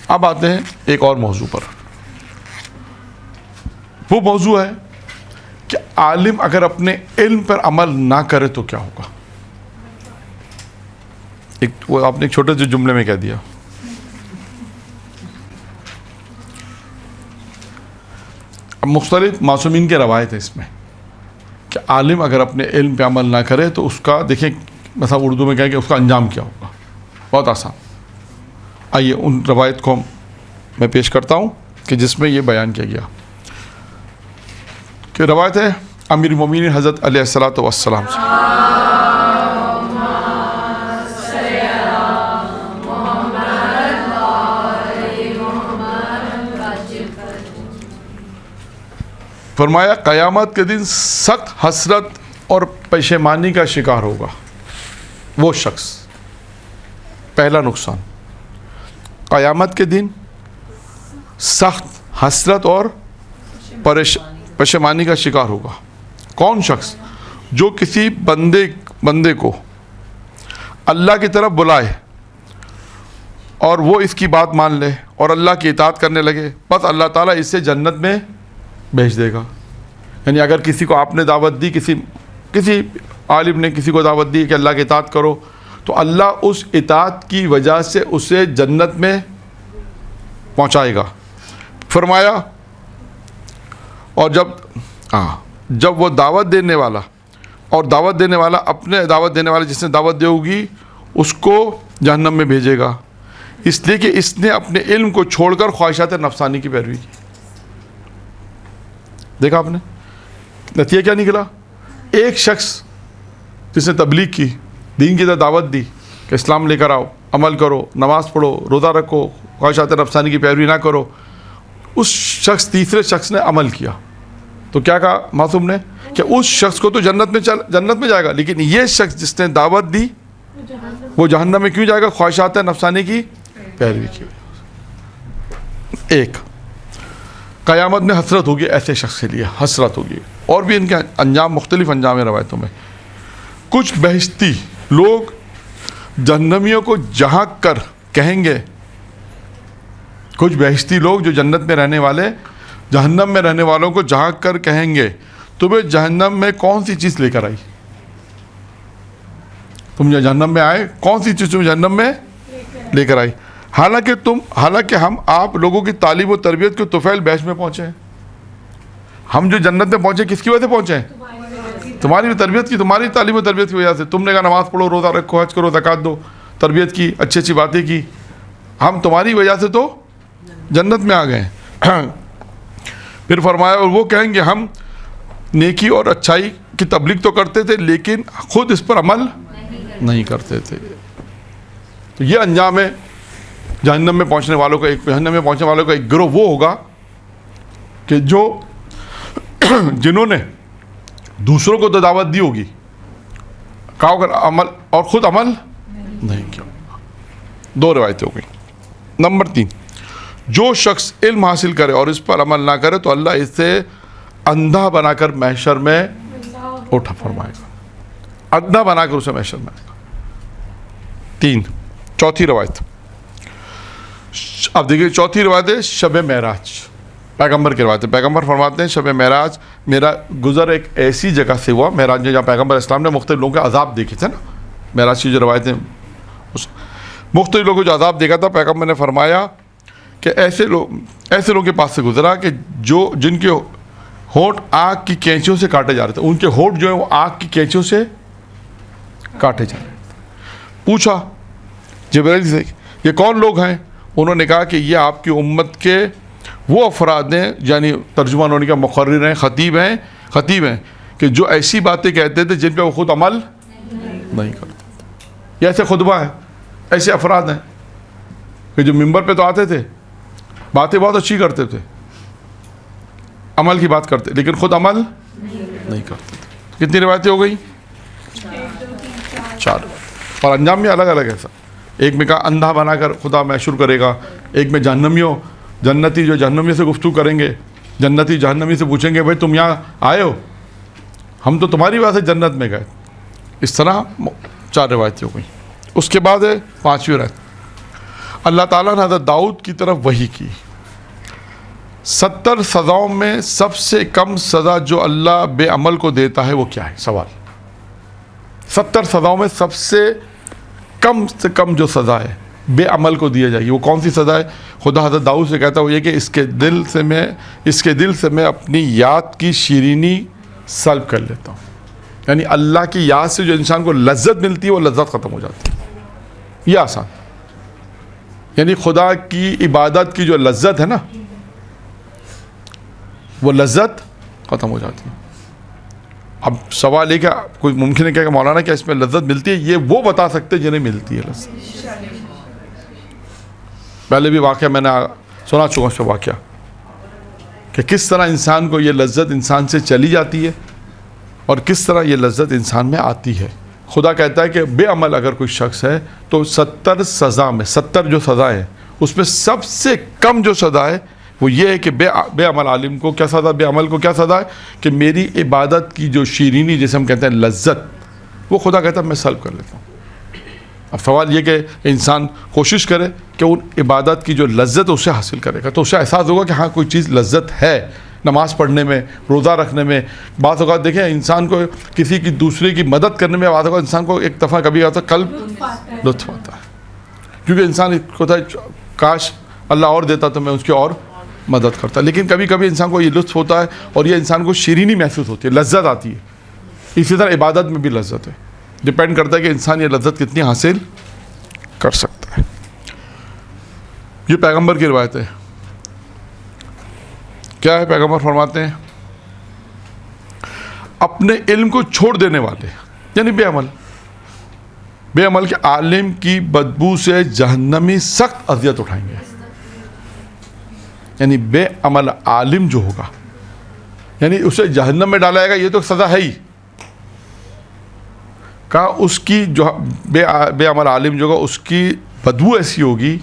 اب آتے ہیں ایک اور موضوع پر. وہ موضوع ہے کہ عالم اگر اپنے علم پر عمل نہ کرے تو کیا ہوگا. وہ آپ نے ایک چھوٹے سے جملے میں کہہ دیا. اب مختلف معصومین کے روایت ہے اس میں کہ عالم اگر اپنے علم پہ عمل نہ کرے تو اس کا دیکھیں مثلا اردو میں کہیں کہ اس کا انجام کیا ہوگا. بہت آسان. آئیے ان روایت کو میں پیش کرتا ہوں کہ جس میں یہ بیان کیا گیا کہ روایت ہے امیر المومنین حضرت علیہ الصلوۃ والسلام سے. فرمایا قیامت کے دن سخت حسرت اور پشیمانی کا شکار ہوگا وہ شخص. پہلا نقصان قیامت کے دن سخت حسرت اور پشیمانی کا شکار ہوگا. کون شخص؟ جو کسی بندے کو اللہ کی طرف بلائے اور وہ اس کی بات مان لے اور اللہ کی اطاعت کرنے لگے، بس اللہ تعالیٰ اسے جنت میں بھیج دے گا. یعنی اگر کسی کو آپ نے دعوت دی، کسی عالم نے کسی کو دعوت دی کہ اللہ کی اطاعت کرو، تو اللہ اس اطاعت کی وجہ سے اسے جنت میں پہنچائے گا. فرمایا اور جب وہ دعوت دینے والا اپنے دعوت دینے والا جس نے دعوت دی ہوگی اس کو جہنم میں بھیجے گا، اس لیے کہ اس نے اپنے علم کو چھوڑ کر خواہشات نفسانی کی پیروی کی. دیکھا آپ نے نتیجہ کیا نکلا؟ ایک شخص جس نے تبلیغ کی، دین کی طرف دعوت دی کہ اسلام لے کر آؤ، عمل کرو، نماز پڑھو، روزہ رکھو، خواہشات نفسانی کی پیروی نہ کرو. اس تیسرے شخص نے عمل کیا تو کیا کہا معصوم نے کہ اس شخص کو تو جنت میں جائے گا، لیکن یہ شخص جس نے دعوت دی وہ جہنم میں کیوں جائے گا؟ خواہشات نفسانی کی پیروی کی. ایک قیامت میں حسرت ہوگی ایسے شخص کے لیے، حسرت ہوگی. اور بھی ان کے انجام مختلف انجام ہیں روایتوں میں. کچھ بہشتی لوگ جہنمیوں کو جھانک کر کہیں گے، کچھ بہشتی لوگ جو جنت میں رہنے والے جہنم میں رہنے والوں کو جھانک کر کہیں گے تمہیں جہنم میں کون سی چیز لے کر آئی؟ تم جو جہنم میں آئے کون سی چیز تم جہنم میں لے کر آئی؟ حالانکہ ہم آپ لوگوں کی تعلیم و تربیت کے طفیل بیچ میں پہنچے ہیں. ہم جو جنت میں پہنچے کس کی وجہ سے پہنچے ہیں؟ تمہاری تربیت کی، تمہاری تعلیم و تربیت کی وجہ سے. تم نے کہا نماز پڑھو، روزہ رکھو، حج کرو، زکوٰۃ دو، تربیت کی، اچھی اچھی باتیں کی. ہم تمہاری وجہ سے تو جنت میں آ گئے. پھر فرمایا اور وہ کہیں گے ہم نیکی اور اچھائی کی تبلیغ تو کرتے تھے لیکن خود اس پر عمل نہیں کرتے تھے. تو یہ انجام ہے جہنم میں پہنچنے والوں کا. ایک گروہ وہ ہوگا کہ جو جنہوں نے دوسروں کو تو دعوت دی ہوگی، کہا ہوگا عمل، اور خود عمل نہیں کیا ہوگا. دو روایتیں ہو گئی. نمبر 3، جو شخص علم حاصل کرے اور اس پر عمل نہ کرے تو اللہ اسے اندھا بنا کر محشر میں اٹھا فرمائے گا. اندھا بنا کر اسے محشر میں آئے گا. 3، چوتھی روایت. اب دیکھیے چوتھی روایت ہے شب معراج، پیغمبر کی روایت ہے. پیغمبر فرماتے ہیں شب معراج میرا گزر ایک ایسی جگہ سے ہوا، معراج جہاں پیغمبر اسلام نے مختلف لوگوں کے عذاب دیکھے تھے نا. معراج کی جو روایتیں مختلف لوگوں کو جو عذاب دیکھا تھا، پیغمبر نے فرمایا کہ ایسے لوگوں کے پاس سے گزرا کہ جن کے ہونٹ آگ کی کینچیوں سے کاٹے جا رہے تھے. ان کے ہونٹ جو ہیں وہ آگ کی کینچیوں سے کاٹے جا رہے تھے. پوچھا جبرائیل سے یہ کون لوگ ہیں؟ انہوں نے کہا کہ یہ آپ کی امت کے وہ افراد ہیں، یعنی ترجمان ہونے کا مقرر ہیں، خطیب ہیں کہ جو ایسی باتیں کہتے تھے جن پہ وہ خود عمل نہیں کرتے. یہ ایسے خطبہ ہیں، ایسے افراد ہیں کہ جو ممبر پہ تو آتے تھے، باتیں بہت اچھی کرتے تھے، عمل کی بات کرتے لیکن خود عمل نہیں کرتے تھے. کتنی روایتیں ہو گئی؟ 4. اور انجام بھی الگ الگ ہے سب. ایک میں کہا اندھا بنا کر خدا محشور کرے گا. ایک میں جنتی جو جہنمیوں سے گفتگو کریں گے، جنتی جہنمی سے پوچھیں گے بھائی تم یہاں آئے ہو، ہم تو تمہاری وجہ سے جنت میں گئے. اس طرح 4 روایتیں ہو گئیں. اس کے بعد ہے 5ویں روایت. اللہ تعالیٰ نے حضرت داؤد کی طرف وحی کی. 70 سزاؤں میں سب سے کم سزا جو اللہ بے عمل کو دیتا ہے وہ کیا ہے؟ سوال. 70 سزاؤں میں سب سے کم جو سزا ہے بے عمل کو دیا جائے گی وہ کون سی سزا ہے؟ خدا حضرت داؤد سے کہتا ہے وہ یہ کہ اس کے دل سے میں اپنی یاد کی شیرینی سلب کر لیتا ہوں. یعنی اللہ کی یاد سے جو انسان کو لذت ملتی ہے وہ لذت ختم ہو جاتی ہے. یہ آسان. یعنی خدا کی عبادت کی جو لذت ہے نا وہ لذت ختم ہو جاتی ہے. اب سوال یہ کہ کوئی ممکن ہے کہ مولانا کیا اس میں لذت ملتی ہے؟ یہ وہ بتا سکتے ہیں جنہیں ملتی ہے لذت. پہلے بھی واقعہ میں نے سنا چکا اس پہ واقعہ کہ کس طرح انسان کو یہ لذت انسان سے چلی جاتی ہے اور کس طرح یہ لذت انسان میں آتی ہے. خدا کہتا ہے کہ بے عمل اگر کوئی شخص ہے تو 70 سزا میں 70 جو سزا ہے اس میں سب سے کم جو سزا ہے وہ یہ ہے کہ بے عمل عالم کو کیا سزا، بے عمل کو کیا سزا ہے کہ میری عبادت کی جو شیرینی جسے ہم کہتے ہیں لذت وہ خدا کہتا ہے میں سلب کر لیتا ہوں. اب سوال یہ کہ انسان کوشش کرے کہ ان عبادت کی جو لذت اسے حاصل کرے گا تو اسے احساس ہوگا کہ ہاں کوئی چیز لذت ہے. نماز پڑھنے میں، روزہ رکھنے میں، بعض اوقات دیکھیں انسان کو کسی کی دوسرے کی مدد کرنے میں بعض اوقات انسان کو ایک دفعہ کبھی آتا ہے قلب لطف آتا ہے کیونکہ انسان ہوتا ہے کاش اللہ اور دیتا تو میں اس کی اور مدد کرتا. لیکن کبھی کبھی انسان کو یہ لطف ہوتا ہے اور یہ انسان کو شیرینی محسوس ہوتی ہے، لذت آتی ہے. اسی طرح عبادت میں بھی لذت ہے. ڈپینڈ کرتا ہے کہ انسان یہ لذت کتنی حاصل کر سکتا ہے. یہ پیغمبر کی روایت ہے. کیا ہے؟ پیغمبر فرماتے ہیں اپنے علم کو چھوڑ دینے والے یعنی بے عمل کے عالم کی بدبو سے جہنمی سخت اذیت اٹھائیں گے. یعنی بے عمل عالم جو ہوگا یعنی اسے جہنم میں ڈالا جائے گا. یہ تو سزا ہے ہی کہ اس کی جو بے عمل عالم جو ہوگا اس کی بدبو ایسی ہوگی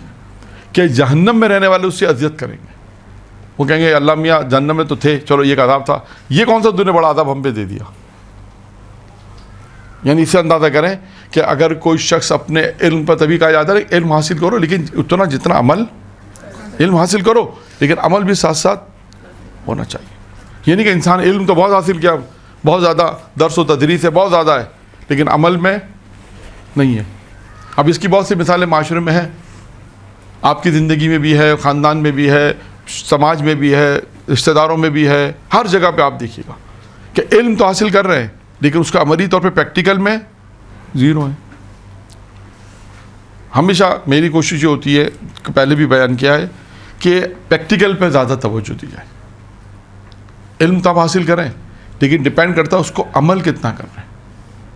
کہ جہنم میں رہنے والے اس سے اذیت کریں گے. وہ کہیں گے اللہ میاں جہنم میں تو تھے، چلو یہ ایک عذاب تھا، یہ کون سا تو نے بڑا عذاب ہم پہ دے دیا. یعنی اس سے اندازہ کریں کہ اگر کوئی شخص اپنے علم پر تبھی کہا جاتا ہے علم حاصل کرو لیکن اتنا جتنا عمل، علم حاصل کرو لیکن عمل بھی ساتھ ساتھ ہونا چاہیے. یہ نہیں کہ انسان علم تو بہت حاصل کیا، بہت زیادہ درس و تدریس ہے، بہت زیادہ ہے لیکن عمل میں نہیں ہے. اب اس کی بہت سی مثالیں معاشرے میں ہیں، آپ کی زندگی میں بھی ہے، خاندان میں بھی ہے، سماج میں بھی ہے، رشتہ داروں میں بھی ہے، ہر جگہ پہ آپ دیکھیے گا کہ علم تو حاصل کر رہے ہیں لیکن اس کا عملی طور پہ پریکٹیکل میں زیرو ہے. ہمیشہ میری کوشش یہ ہوتی ہے کہ پہلے بھی بیان کیا ہے کہ پریکٹیکل پہ زیادہ توجہ دی جائے. علم تو آپ حاصل کریں لیکن ڈپینڈ کرتا ہے اس کو عمل کتنا کر رہے ہیں.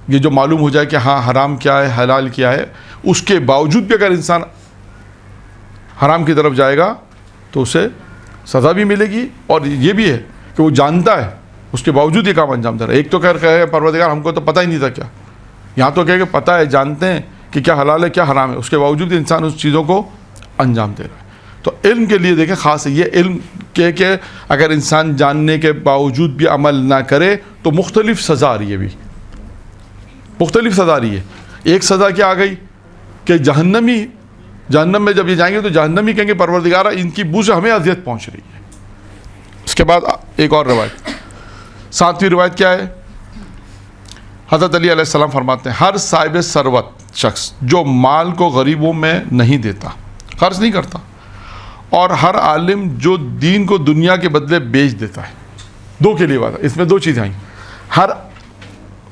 یہ جو معلوم ہو جائے کہ ہاں حرام کیا ہے حلال کیا ہے، اس کے باوجود بھی اگر انسان حرام کی طرف جائے گا تو اسے سزا بھی ملے گی اور یہ بھی ہے کہ وہ جانتا ہے اس کے باوجود یہ کام انجام دے رہا ہے. ایک تو کہے پروردگار ہم کو تو پتہ ہی نہیں تھا کیا، یہاں تو کہے کہ پتہ ہے، جانتے ہیں کہ کیا حلال ہے کیا حرام ہے، اس کے باوجود انسان اس چیزوں کو انجام دے رہا ہے. تو علم کے لیے دیکھیں خاص ہے یہ علم کہ اگر انسان جاننے کے باوجود بھی عمل نہ کرے تو مختلف سزا آ رہی ہے، بھی مختلف سزا آ رہی ہے. ایک سزا کیا آ گئی کہ جہنم میں جب یہ جائیں گے تو جہنمی کہیں گے پروردگارہ ان کی بو سے ہمیں اذیت پہنچ رہی ہے. اس کے بعد ایک اور روایت، 7ویں روایت کیا ہے؟ حضرت علی علیہ السلام فرماتے ہیں ہر صاحب ثروت شخص جو مال کو غریبوں میں نہیں دیتا، خرچ نہیں کرتا، اور ہر عالم جو دین کو دنیا کے بدلے بیچ دیتا ہے. دو کے لیے بات ہے، اس میں دو چیزیں آئیں. ہر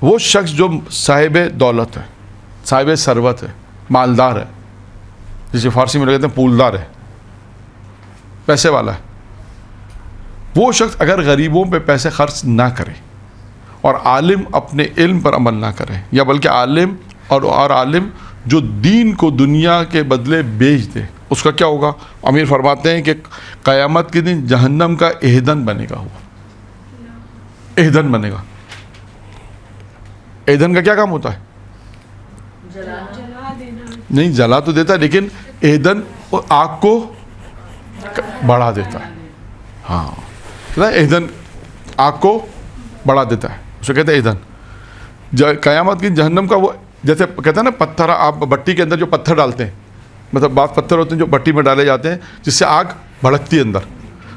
وہ شخص جو صاحب دولت ہے، صاحب ثروت ہے، مالدار ہے، جسے فارسی میں کہتے ہیں پولدار ہے، پیسے والا ہے، وہ شخص اگر غریبوں پہ پیسے خرچ نہ کرے اور عالم اپنے علم پر عمل نہ کرے، یا بلکہ عالم اور عالم جو دین کو دنیا کے بدلے بیچ دے، اس کا کیا ہوگا؟ امیر فرماتے ہیں کہ قیامت کے دن جہنم کا ایندھن بنے گا. ہوا ایندھن بنے گا. ایندھن کا کیا کام ہوتا ہے؟ نہیں جلا تو دیتا ہے لیکن ایندھن آگ کو بڑھا دیتا ہے. ہاں ایندھن آگ کو بڑھا دیتا ہے، اسے کہتے ہیں ایندھن. قیامت کی جہنم کا وہ جیسے کہتے ہیں نا پتھر، آپ بٹی کے اندر جو پتھر ڈالتے ہیں مطلب بعض پتھر ہوتے ہیں جو بھٹی میں ڈالے جاتے ہیں جس سے آگ بھڑکتی ہے اندر,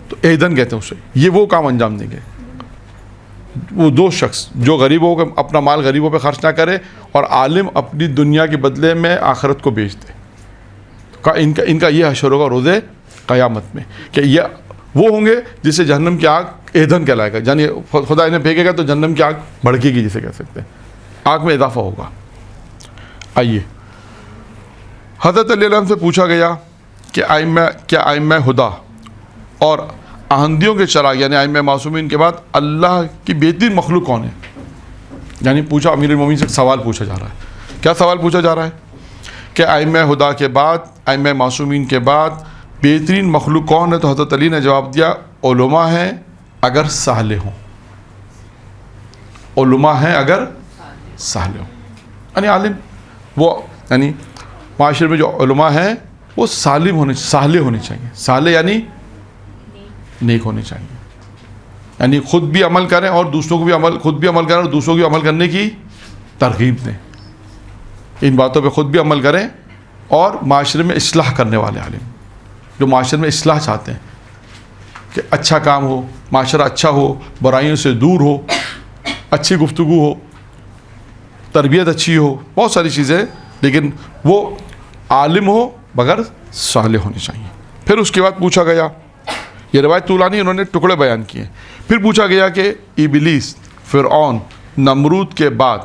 تو ایندھن کہتے ہیں اسے. یہ وہ کام انجام دیں گے وہ دو شخص جو غریبوں کو اپنا مال غریبوں پہ خرچ نہ کرے اور عالم اپنی دنیا کے بدلے میں آخرت کو بیچ دے. ان کا یہ حشر ہوگا روزے قیامت میں کہ یہ وہ ہوں گے جسے جہنم کی آگ ایندھن کہلائے گا, یعنی خدا انہیں پھینکے گا تو جہنم کی آگ بھڑکے گی جسے کہہ سکتے ہیں, آگ میں اضافہ ہوگا. آئیے حضرت علی علیہ السلام سے پوچھا گیا کہ ائمہ ہدا اور احمدیوں کے چراغ یعنی ائمہ معصومین کے بعد اللہ کی بہترین مخلوق کون ہے؟ یعنی پوچھا امیر المومنین سے سوال پوچھا جا رہا ہے. کیا سوال پوچھا جا رہا ہے کہ ائمہ ہدا کے بعد ائمہ معصومین کے بعد بہترین مخلوق کون ہے؟ تو حضرت علی نے جواب دیا علماء ہیں اگر صالح ہوں. علماء ہیں اگر صالح ہوں, یعنی عالم وہ یعنی معاشرے میں جو علماء ہیں وہ صالح ہونے چاہیے. صالح یعنی نیک ہونے چاہیے, یعنی خود بھی عمل کریں اور دوسروں کو بھی خود بھی عمل کریں اور دوسروں کو بھی عمل کرنے کی ترغیب دیں. ان باتوں پہ خود بھی عمل کریں اور معاشرے میں اصلاح کرنے والے عالم جو معاشرے میں اصلاح چاہتے ہیں کہ اچھا کام ہو, معاشرہ اچھا ہو, برائیوں سے دور ہو, اچھی گفتگو ہو, تربیت اچھی ہو, بہت ساری چیزیں, لیکن وہ عالم ہو مگر صالح ہونے چاہیے. پھر اس کے بعد پوچھا گیا, یہ روایت طولانی انہوں نے ٹکڑے بیان کیے. پھر پوچھا گیا کہ ابلیس, فرعون, نمرود کے بعد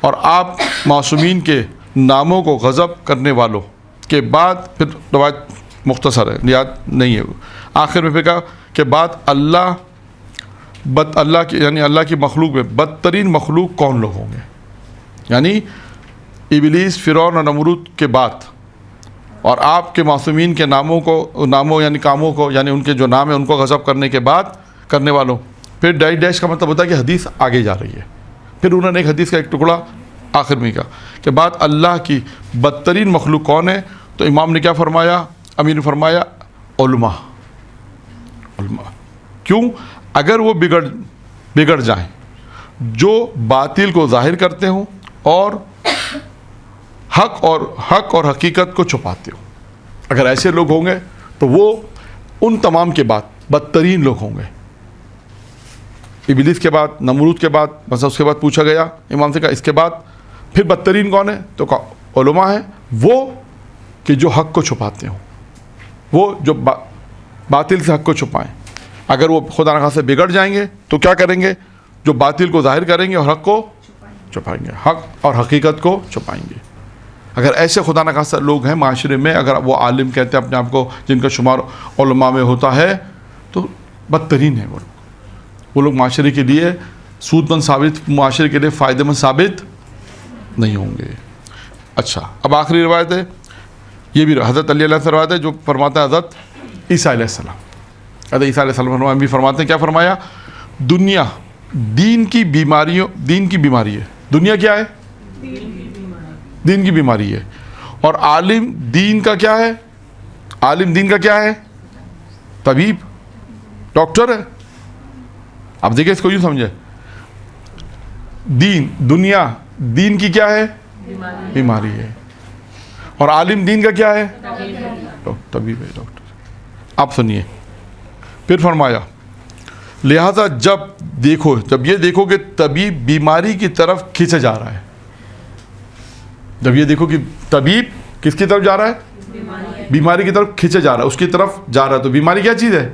اور آپ معصومین کے ناموں کو غضب کرنے والوں کے بعد, پھر روایت مختصر ہے یاد نہیں ہے, آخر میں پھر کہا کہ بعد اللہ کی یعنی اللہ کی مخلوق میں بدترین مخلوق کون لوگ ہوں گے؟ یعنی ابلیس, فرعون اور نمرود کے بعد اور آپ کے معصومین کے ناموں یعنی کاموں کو یعنی ان کے جو نام ہیں ان کو غضب کرنے کے بعد کرنے والوں. پھر ڈیش کا مطلب ہوتا ہے کہ حدیث آگے جا رہی ہے. پھر انہوں نے ایک حدیث کا ایک ٹکڑا آخر میں کہا کہ بعد اللہ کی بدترین مخلوق کون ہے؟ تو امام نے کیا فرمایا, امیر نے فرمایا علماء. کیوں؟ اگر وہ بگڑ جائیں, جو باطل کو ظاہر کرتے ہوں اور حق اور حقیقت کو چھپاتے ہوں, اگر ایسے لوگ ہوں گے تو وہ ان تمام کے بعد بدترین لوگ ہوں گے. ابلیس کے بعد, نمرود کے بعد, بس اس کے بعد پوچھا گیا امام سے, کہا اس کے بعد پھر بدترین کون ہے؟ تو کہا علماء ہیں وہ کہ جو حق کو چھپاتے ہوں, وہ جو باطل سے حق کو چھپائیں. اگر وہ خدا نخواستہ سے بگڑ جائیں گے تو کیا کریں گے؟ جو باطل کو ظاہر کریں گے اور حق کو چھپائیں گے, حق اور حقیقت کو چھپائیں گے. اگر ایسے خدا نخواستہ لوگ ہیں معاشرے میں, اگر وہ عالم کہتے ہیں اپنے آپ کو جن کا شمار علماء میں ہوتا ہے, تو بدترین ہیں وہ لوگ معاشرے کے لیے سود مند ثابت, معاشرے کے لیے فائدہ مند ثابت نہیں ہوں گے. اچھا, اب آخری روایت ہے, یہ بھی حضرت علی علیہ السلام روایت ہے جو فرماتا ہے حضرت عیسیٰ علیہ السلام. حضرت عیسیٰ علیہ السلام بھی فرماتے ہیں, کیا فرمایا؟ دنیا دین کی بیماری ہے. دنیا کیا ہے؟ دین کی بیماری ہے. اور عالم دین کا کیا ہے؟ عالم دین کا کیا ہے؟ طبیب, ڈاکٹر ہے. اب دیکھیں اس کو یوں سمجھے, دنیا دین کی کیا ہے؟ بیماری ہے. اور عالم دین کا کیا ہے؟ طبیب ہے, ڈاکٹر. آپ سنیے, پھر فرمایا لہذا جب یہ دیکھو کہ طبیب بیماری کی طرف کھینچا جا رہا ہے, جب یہ دیکھو کہ طبیب کس کی طرف جا رہا ہے؟ بیماری کی طرف کھینچا جا رہا ہے, اس کی طرف جا رہا ہے, تو بیماری کیا چیز ہے؟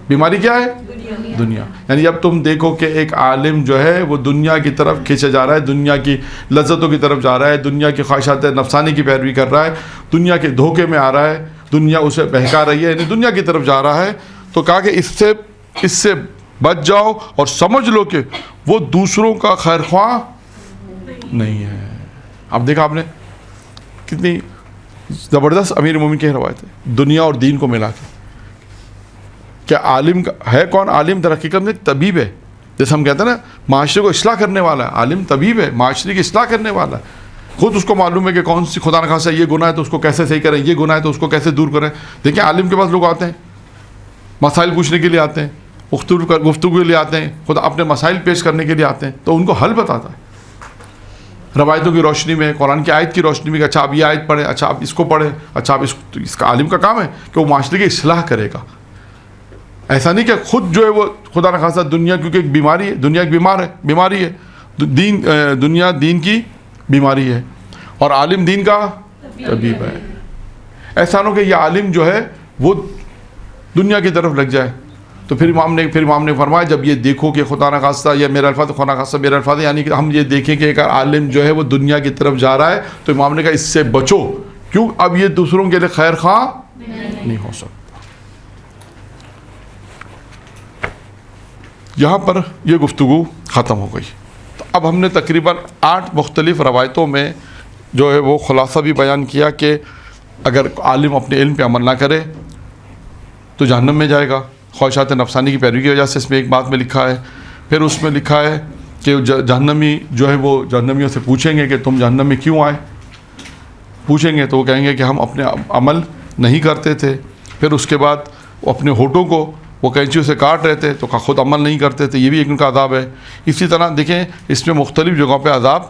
بیماری کیا ہے؟ دنیا. یعنی جب تم دیکھو کہ ایک عالم جو ہے وہ دنیا کی طرف کھینچا جا رہا ہے, دنیا کی لذتوں کی طرف جا رہا ہے, دنیا کی خواہشات نفسانی کی پیروی کر رہا ہے, دنیا کے دھوکے میں آ رہا ہے, دنیا اسے بہکا رہی ہے, یعنی دنیا کی طرف جا رہا ہے, تو کہا کہ اس سے بچ جاؤ اور سمجھ لو کہ وہ دوسروں کا خیر خواہ نہیں ہے. اب دیکھا آپ نے کتنی زبردست امیر مومن کی روایت ہے, دنیا اور دین کو ملا کے. کیا عالم ہے کون؟ عالم در حقیقت میں طبیب ہے. جیسے ہم کہتے ہیں نا معاشرے کو اصلاح کرنے والا ہے, عالم طبیب ہے, معاشرے کی اصلاح کرنے والا ہے. خود اس کو معلوم ہے کہ کون سی خدا نخواستہ یہ گناہ ہے تو اس کو کیسے صحیح کریں, یہ گناہ ہے تو اس کو کیسے دور کریں. دیکھیں عالم کے پاس لوگ آتے ہیں, مسائل پوچھنے کے لیے آتے ہیں, گفتگو کے لیے آتے ہیں, خود اپنے مسائل پیش کرنے کے لیے آتے ہیں, تو ان کو حل بتاتا ہے. روایتوں کی روشنی میں, قرآن کی آیت کی روشنی میں کہ اچھا آپ یہ آیت پڑھیں, اچھا آپ اس کو پڑھیں, اچھا آپ اس کا عالم کا کام ہے کہ وہ معاشرے کی اصلاح کرے گا. ایسا نہیں کہ خود جو ہے وہ خدا نخواستہ دنیا, کیونکہ ایک بیماری ہے, دنیا ایک بیماری ہے, دنیا دین کی بیماری ہے اور عالم دین کا طبیب ہے. ایسا نہ ہو کہ یہ عالم جو ہے وہ دنیا کی طرف لگ جائے. تو پھر امام نے فرمایا جب یہ دیکھو کہ خدا نخواستہ, یا میرا الفاظ خدا نخواستہ میرا الفاظ, یعنی کہ ہم یہ دیکھیں کہ ایک عالم جو ہے وہ دنیا کی طرف جا رہا ہے, تو امام نے کہا اس سے بچو, کیوں اب یہ دوسروں کے لیے خیر خواہ نہیں ہو سکتا. یہاں پر یہ گفتگو ختم ہو گئی. تو اب ہم نے تقریباً 8 مختلف روایتوں میں جو ہے وہ خلاصہ بھی بیان کیا کہ اگر عالم اپنے علم پہ عمل نہ کرے تو جہنم میں جائے گا, خواہشات نفسانی کی پیروی کی وجہ سے. اس میں ایک بات میں لکھا ہے, پھر اس میں لکھا ہے کہ جہنمی جو ہے وہ جہنمیوں سے پوچھیں گے کہ تم جہنم میں کیوں آئے, پوچھیں گے تو وہ کہیں گے کہ ہم اپنے عمل نہیں کرتے تھے. پھر اس کے بعد اپنے ہونٹوں کو وہ کینچیوں سے کاٹ رہے تھے تو خود عمل نہیں کرتے تھے, یہ بھی ایک ان کا عذاب ہے. اسی طرح دیکھیں اس میں مختلف جگہوں پہ عذاب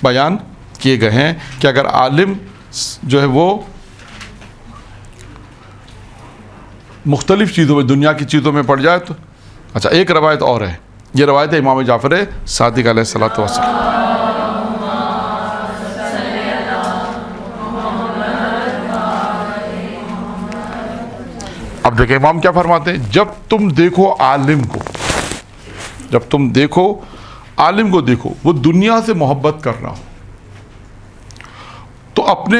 بیان کیے گئے ہیں کہ اگر عالم جو ہے وہ مختلف چیزوں میں, دنیا کی چیزوں میں پڑ جائے تو. اچھا ایک روایت اور ہے, یہ روایت ہے امام جعفر صادق علیہ الصلوۃ والسلام. اب دیکھیں امام کیا فرماتے ہیں, جب تم دیکھو عالم کو دیکھو وہ دنیا سے محبت کر رہا ہو تو اپنے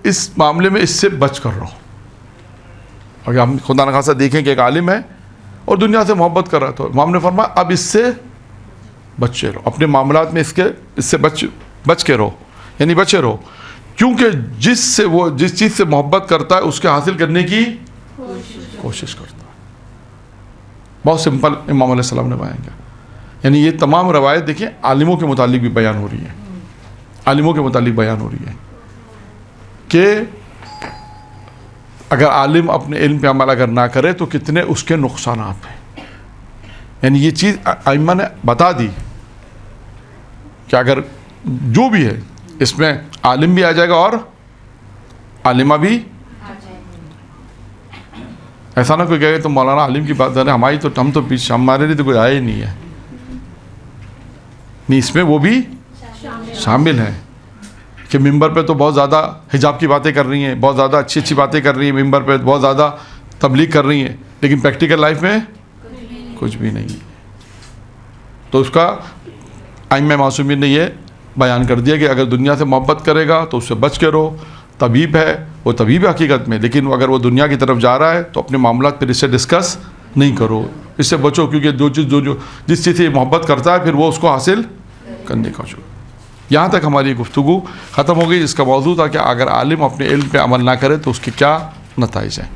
اس معاملے میں اس سے بچ کر رہو. اگر ہم خدا نخواستہ دیکھیں کہ ایک عالم ہے اور دنیا سے محبت کر رہا ہے تو امام نے فرمایا اب اس سے بچے رہو, اپنے معاملات میں اس سے بچ کے رہو, یعنی بچے رہو, کیونکہ جس چیز سے محبت کرتا ہے اس کے حاصل کرنے کی کوشش کرتا ہے. بہت سمپل امام علیہ السلام نے بیان کیا. یعنی یہ تمام روایت دیکھیں عالموں کے متعلق بھی بیان ہو رہی ہے, کہ اگر عالم اپنے علم پہ عمل اگر نہ کرے تو کتنے اس کے نقصانات ہیں. یعنی یہ چیز ائمہ نے بتا دی کہ اگر جو بھی ہے اس میں عالم بھی آ جائے گا اور عالمہ بھی. ایسا نہ کوئی کہے تو مولانا عالم کی بات ہے, ہم تو پیچھے, ہمارے لیے تو کوئی آیا ہی نہیں ہے. نہیں, اس میں وہ بھی شامل ہیں کہ ممبر پہ تو بہت زیادہ حجاب کی باتیں کر رہی ہیں, بہت زیادہ اچھی باتیں کر رہی ہیں, ممبر پہ بہت زیادہ تبلیغ کر رہی ہیں, لیکن پریکٹیکل لائف میں کچھ بھی نہیں. تو اس کا ائمہ معصومین نے یہ بیان کر دیا کہ اگر دنیا سے محبت کرے گا تو اس سے بچ کے رہو. طبیب ہے, وہ طبیب ہے حقیقت میں, لیکن اگر وہ دنیا کی طرف جا رہا ہے تو اپنے معاملات پھر اس سے ڈسکس نہیں کرو, اس سے بچو, کیونکہ جس چیز سے محبت کرتا ہے پھر وہ اس کو حاصل کرنے کا شروع. یہاں تک ہماری گفتگو ختم ہو گئی, جس کا موضوع تھا کہ اگر عالم اپنے علم پہ عمل نہ کرے تو اس کے کیا نتائج ہیں.